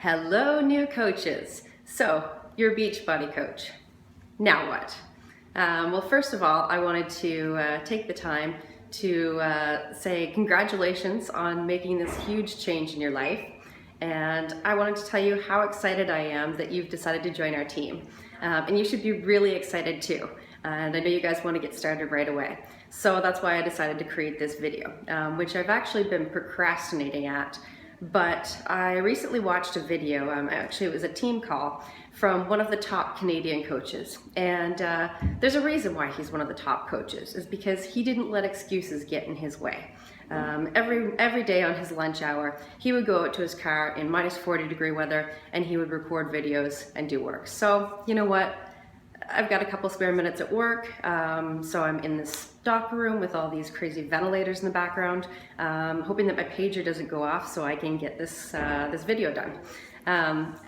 Hello, new coaches. So, you're a Beachbody coach. Now what? Well, first of all, I wanted to take the time to say congratulations on making this huge change in your life. And I wanted to tell you how excited I am that you've decided to join our team. And you should be really excited too. And I know you guys want to get started right away. So that's why I decided to create this video, which I've actually been procrastinating at. But I recently watched a video, actually it was a team call from one of the top Canadian coaches. And there's a reason why he's one of the top coaches, is because he didn't let excuses get in his way. Every day on his lunch hour, he would go out to his car in minus 40-degree weather and he would record videos and do work. So, you know what? I've got a couple spare minutes at work, so I'm in this stock room with all these crazy ventilators in the background, hoping that my pager doesn't go off so I can get this video done.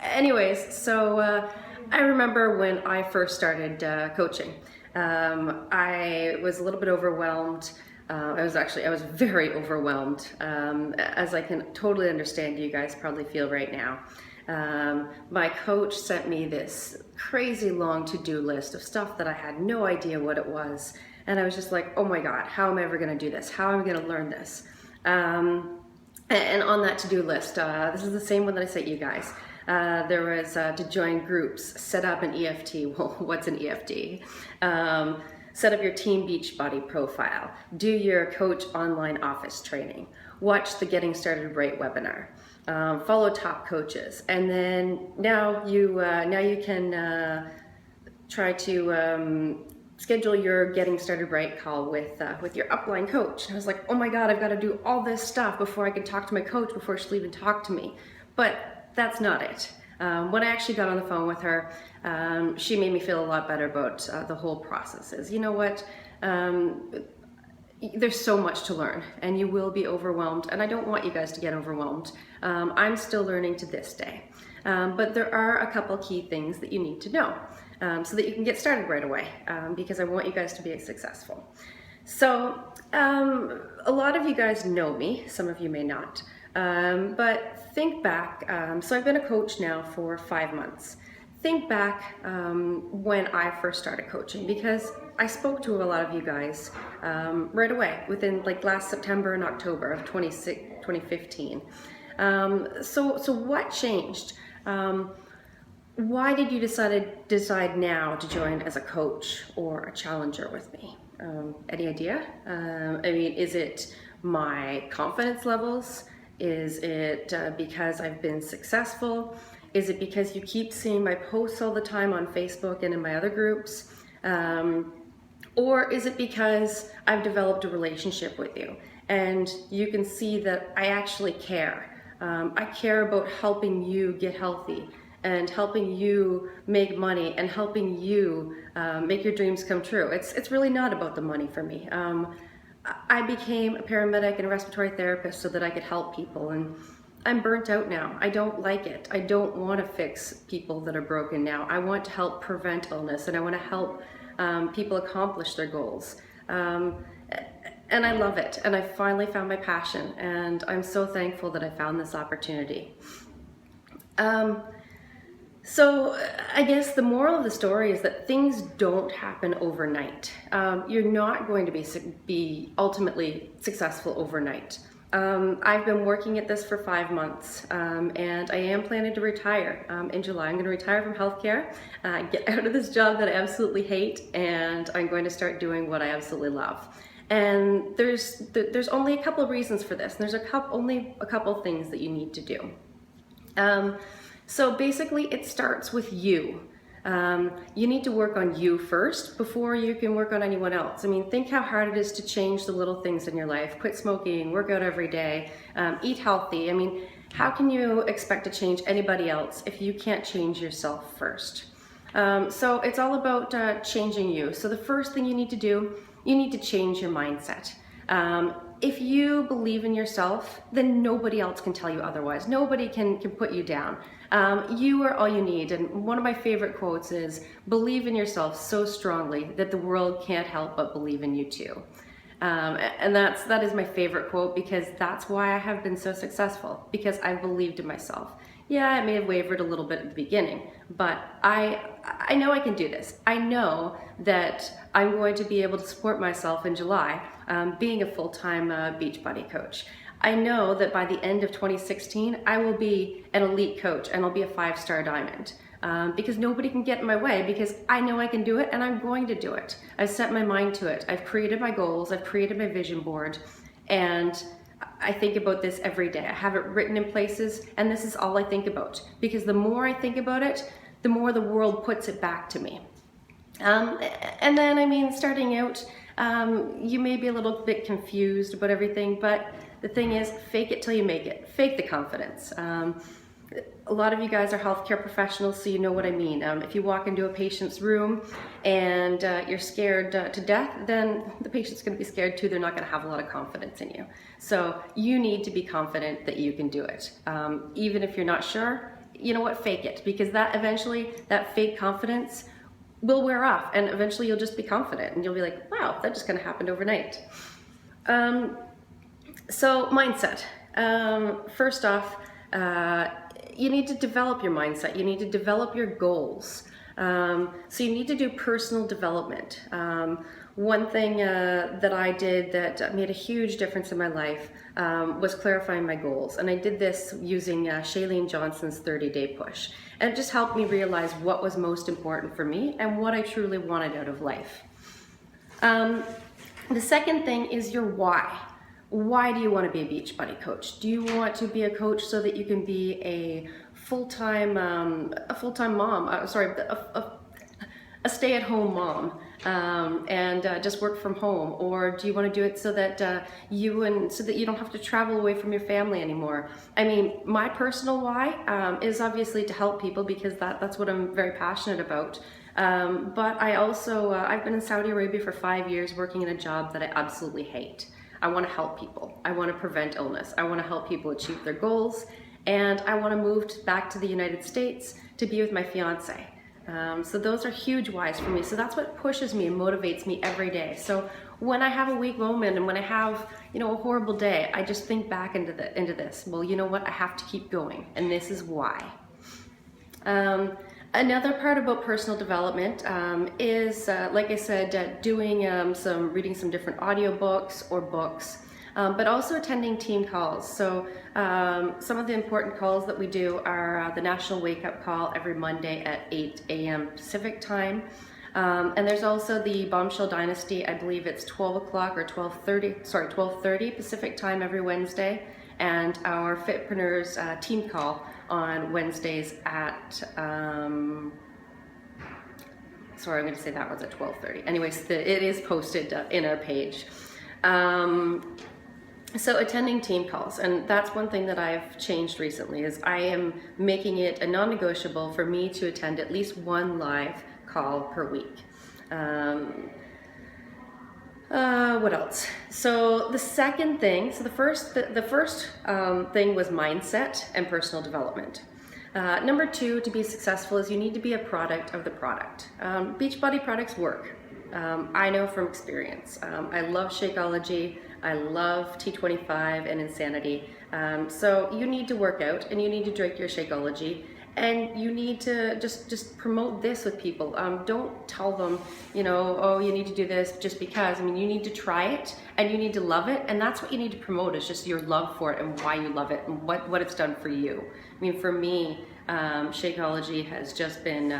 Anyways, so I remember when I first started coaching, I was a little bit overwhelmed. I was very overwhelmed, as I can totally understand you guys probably feel right now. My coach sent me this crazy long to-do list of stuff that I had no idea what it was, and I was just like, oh my god, how am I ever going to do this? How am I going to learn this? And on that to-do list, this is the same one that I sent you guys. There was to join groups, set up an EFT. Well, what's an EFT? Set up your Team Beachbody profile, do your coach online office training, watch the Getting Started Right webinar, follow top coaches, and then now you can try to schedule your Getting Started Right call with your upline coach. And I was like, oh my god, I've got to do all this stuff before I can talk to my coach, before she'll even talk to me. But that's not it. When I actually got on the phone with her, she made me feel a lot better about the whole process. You know what? There's so much to learn and you will be overwhelmed, and I don't want you guys to get overwhelmed. I'm still learning to this day. But there are a couple key things that you need to know so that you can get started right away, because I want you guys to be successful. So a lot of you guys know me, some of you may not. But think back, so I've been a coach now for 5 months. Think back when I first started coaching, because I spoke to a lot of you guys right away within like last September and October of 2015. So what changed? Why did you decide now to join as a coach or a challenger with me? Any idea? I mean, is it my confidence levels? Is it because I've been successful? Is it because you keep seeing my posts all the time on Facebook and in my other groups? Or is it because I've developed a relationship with you and you can see that I actually care? I care about helping you get healthy and helping you make money and helping you make your dreams come true. It's really not about the money for me. I became a paramedic and a respiratory therapist so that I could help people, and I'm burnt out now. I don't like it. I don't want to fix people that are broken now. I want to help prevent illness, and I want to help people accomplish their goals. And I love it, and I finally found my passion, and I'm so thankful that I found this opportunity. So I guess the moral of the story is that things don't happen overnight. You're not going to be ultimately successful overnight. I've been working at this for 5 months, and I am planning to retire in July. I'm going to retire from healthcare, get out of this job that I absolutely hate, and I'm going to start doing what I absolutely love. And there's only a couple of reasons for this, and there's only a couple of things that you need to do. So basically it starts with you. You need to work on you first before you can work on anyone else. I mean, think how hard it is to change the little things in your life. Quit smoking, work out every day, eat healthy. I mean, how can you expect to change anybody else if you can't change yourself first? So it's all about changing you. So the first thing you need to do, you need to change your mindset. If you believe in yourself, then nobody else can tell you otherwise. Nobody can put you down. You are all you need. And one of my favorite quotes is, believe in yourself so strongly that the world can't help but believe in you too. And that is my favorite quote, because that's why I have been so successful, because I believed in myself. Yeah, I may have wavered a little bit at the beginning, but I know I can do this. I know that I'm going to be able to support myself in July, being a full-time Beachbody coach. I know that by the end of 2016, I will be an elite coach and I'll be a 5-star diamond. Because nobody can get in my way, because I know I can do it and I'm going to do it. I've set my mind to it. I've created my goals. I've created my vision board, and I think about this every day. I have it written in places, and this is all I think about, because the more I think about it, the more the world puts it back to me. And then, I mean, starting out, you may be a little bit confused about everything, but the thing is, fake it till you make it. Fake the confidence. A lot of you guys are healthcare professionals, so you know what I mean. If you walk into a patient's room and you're scared to death, then the patient's going to be scared too. They're not going to have a lot of confidence in you. So you need to be confident that you can do it. Even if you're not sure, you know what, fake it, because that eventually, that fake confidence will wear off, and eventually you'll just be confident and you'll be like, wow, that just kind of happened overnight. So mindset. First off, you need to develop your mindset. You need to develop your goals. So you need to do personal development. One thing that I did that made a huge difference in my life was clarifying my goals. And I did this using Chalene Johnson's 30-day push. And it just helped me realize what was most important for me and what I truly wanted out of life. The second thing is your why. Why do you want to be a Beachbody coach? Do you want to be a coach so that you can be a full-time mom, a stay-at-home mom, and just work from home? Or do you want to do it so that so that you don't have to travel away from your family anymore? I mean, my personal why is obviously to help people, because that's what I'm very passionate about. But I also I've been in Saudi Arabia for 5 years, working in a job that I absolutely hate. I want to help people. I want to prevent illness. I want to help people achieve their goals. And I want to move back to the United States to be with my fiance. So those are huge whys for me. So that's what pushes me and motivates me every day. So when I have a weak moment and when I have, a horrible day, I just think back into this. Well, you know what? I have to keep going. And this is why. Another part about personal development is, like I said, reading some different audiobooks or books, but also attending team calls. So some of the important calls that we do are the National Wake Up Call every Monday at 8 a.m. Pacific time. And there's also the Bombshell Dynasty. I believe it's 12 o'clock or 12:30 Pacific time every Wednesday. And our FITpreneurs team call on Wednesdays at, I'm going to say that one's at 12:30. Anyways, it is posted in our page. So attending team calls, and that's one thing that I've changed recently, is I am making it a non-negotiable for me to attend at least one live call per week. What else? So the second thing, the first thing was mindset and personal development. Number 2, to be successful, is you need to be a product of the product. Beachbody products work. I know from experience. I love Shakeology. I love T25 and Insanity. So you need to work out and you need to drink your Shakeology. And you need to just promote this with people. Don't tell them, oh, you need to do this just because. I mean, you need to try it and you need to love it. And that's what you need to promote, is just your love for it and why you love it and what it's done for you. I mean, for me, Shakeology has just been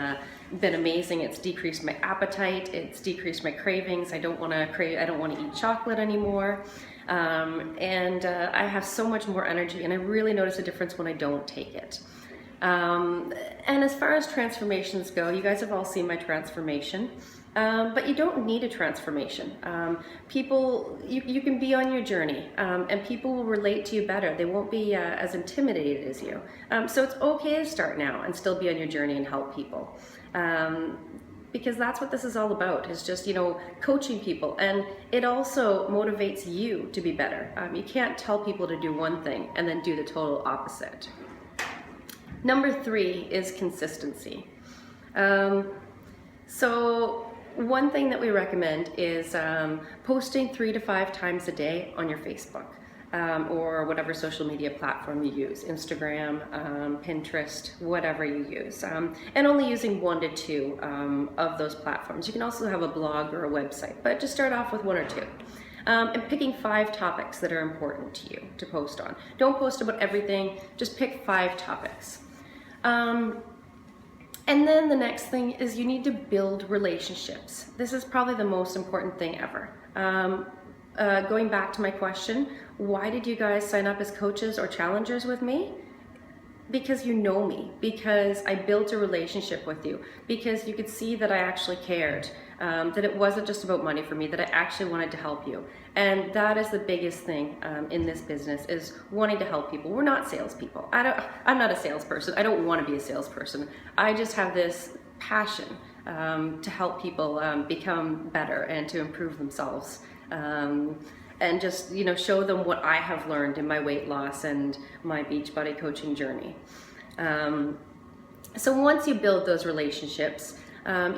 amazing. It's decreased my appetite. It's decreased my cravings. I don't want to eat chocolate anymore. And I have so much more energy, and I really notice a difference when I don't take it. And as far as transformations go, you guys have all seen my transformation, but you don't need a transformation. You can be on your journey, and people will relate to you better. They won't be as intimidated as you. So it's okay to start now and still be on your journey and help people. Because that's what this is all about, is just, coaching people. And it also motivates you to be better. You can't tell people to do one thing and then do the total opposite. Number 3 is consistency. So one thing that we recommend is posting 3 to 5 times a day on your Facebook. Or whatever social media platform you use, Instagram, Pinterest, whatever you use, and only using 1 to 2 of those platforms. You can also have a blog or a website, but just start off with 1 or 2. And picking 5 topics that are important to you to post on. Don't post about everything, just pick 5 topics. And then the next thing is you need to build relationships. This is probably the most important thing ever. Going back to my question, why did you guys sign up as coaches or challengers with me? Because you know me, because I built a relationship with you, because you could see that I actually cared, that it wasn't just about money for me, that I actually wanted to help you. And that is the biggest thing in this business, is wanting to help people. We're not salespeople. I'm not a salesperson. I don't want to be a salesperson. I just have this passion to help people become better and to improve themselves. And just, show them what I have learned in my weight loss and my Beachbody coaching journey. So once you build those relationships,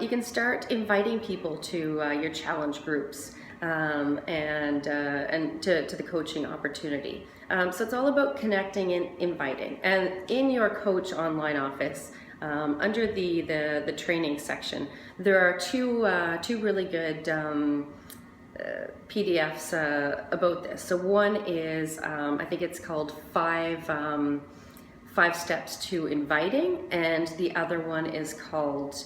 you can start inviting people to your challenge groups and to the coaching opportunity. So it's all about connecting and inviting. And in your coach online office, under the training section, there are two really good PDFs about this. So one is, I think it's called 5 steps to inviting, and the other one is called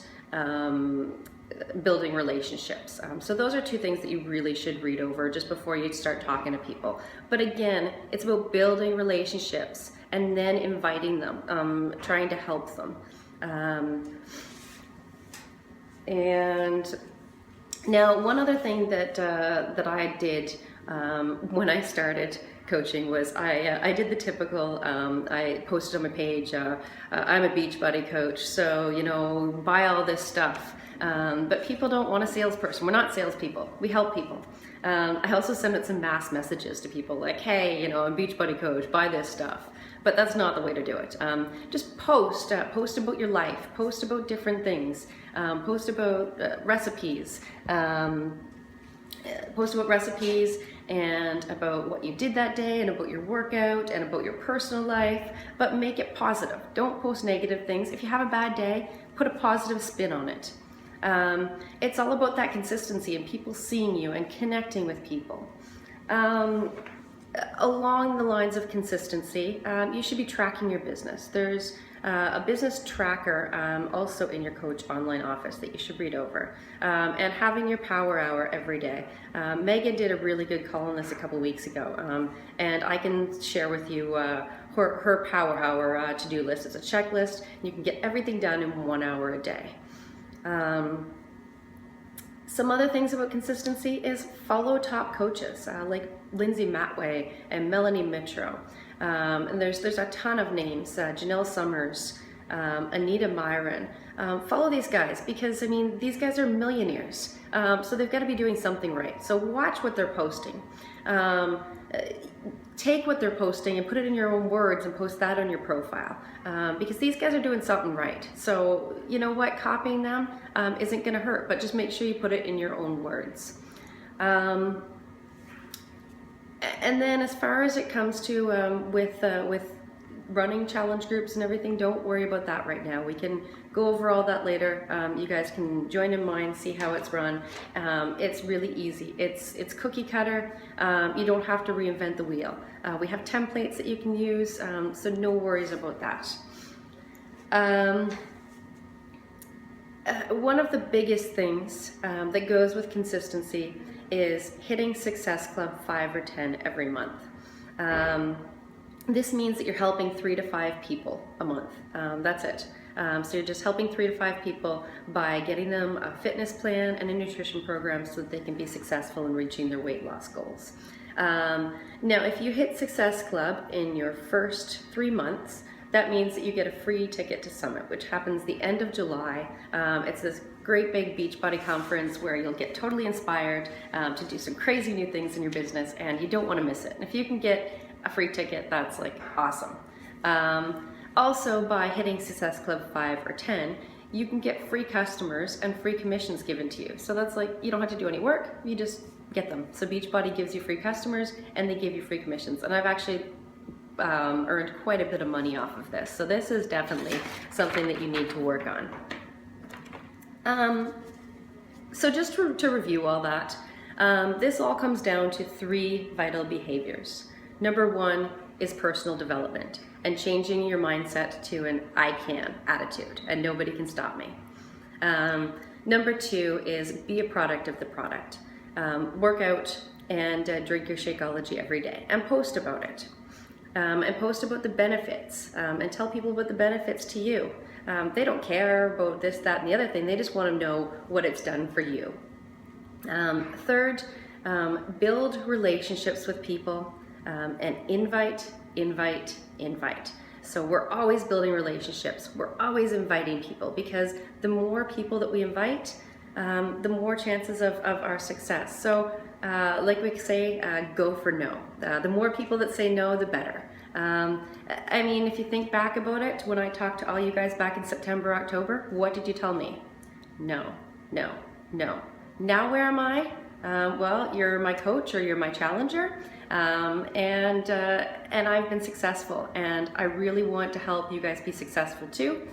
building relationships. So those are 2 things that you really should read over just before you start talking to people. But again, it's about building relationships and then inviting them, trying to help them. And now, one other thing that I did when I started coaching was I did the typical, I posted on my page, I'm a Beachbody coach, so, buy all this stuff. But people don't want a salesperson. We're not salespeople. We help people. I also send out some mass messages to people like, hey, I'm a Beachbody coach, buy this stuff. But that's not the way to do it. Just post about your life, post about different things, post about recipes, and about what you did that day and about your workout and about your personal life, but make it positive. Don't post negative things. If you have a bad day, put a positive spin on it. It's all about that consistency and people seeing you and connecting with people. Along the lines of consistency, you should be tracking your business. There's a business tracker also in your coach online office that you should read over, and having your power hour every day. Megan did a really good call on this a couple weeks ago, and I can share with you her power hour to-do list. It's a checklist. You can get everything done in 1 hour a day. Some other things about consistency is follow top coaches like Lindsay Matway and Melanie Mitro. And there's a ton of names, Janelle Summers, Anita Myron. Follow these guys because, these guys are millionaires. So they've got to be doing something right. So watch what they're posting. Take what they're posting and put it in your own words and post that on your profile, because these guys are doing something right. So you know what, copying them isn't going to hurt, but just make sure you put it in your own words. And then as far as it comes to with running challenge groups and everything, don't worry about that right now. We can go over all that later. You guys can join in mine, see how it's run. It's really easy. It's cookie cutter. You don't have to reinvent the wheel. We have templates that you can use, so no worries about that. One of the biggest things that goes with consistency is hitting Success Club 5 or 10 every month. This means that you're helping 3 to 5 people a month. That's it. So you're just helping 3 to 5 people by getting them a fitness plan and a nutrition program so that they can be successful in reaching their weight loss goals. Now, if you hit Success Club in your first 3 months, that means that you get a free ticket to Summit, which happens the end of July. It's this great big Beachbody conference where you'll get totally inspired to do some crazy new things in your business, and you don't want to miss it. And if you can get a free ticket, that's like awesome. Also, by hitting Success Club 5 or 10, you can get free customers and free commissions given to you. So that's like, you don't have to do any work, you just get them. So Beachbody gives you free customers and they give you free commissions. And I've actually earned quite a bit of money off of this. So this is definitely something that you need to work on. So just to review all that, this all comes down to 3 vital behaviors. Number 1 is personal development and changing your mindset to an I can attitude and nobody can stop me. Number 2 is be a product of the product. Work out and drink your Shakeology every day and post about it. And post about the benefits and tell people about the benefits to you. They don't care about this, that, and the other thing. They just want to know what it's done for you. Third, build relationships with people and invite. So we're always building relationships. We're always inviting people because the more people that we invite, the more chances of our success. So like we say, go for no. The more people that say no, the better. I mean, if you think back about it, when I talked to all you guys back in September, October, what did you tell me? No, no, no. Now where am I? Well, you're my coach or you're my challenger, and I've been successful, and I really want to help you guys be successful too,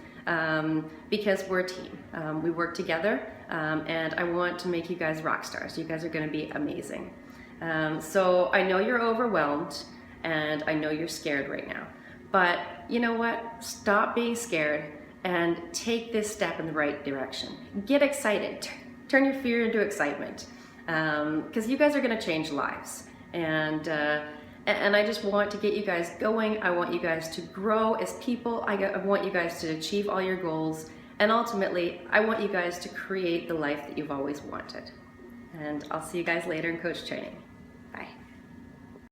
because we're a team. We work together, and I want to make you guys rock stars. You guys are going to be amazing. So I know you're overwhelmed, and I know you're scared right now, but you know what? Stop being scared and take this step in the right direction. Get excited. Turn your fear into excitement, because you guys are going to change lives, and I just want to get you guys going. I want you guys to grow as people. I want you guys to achieve all your goals, and ultimately I want you guys to create the life that you've always wanted. And I'll see you guys later in coach training.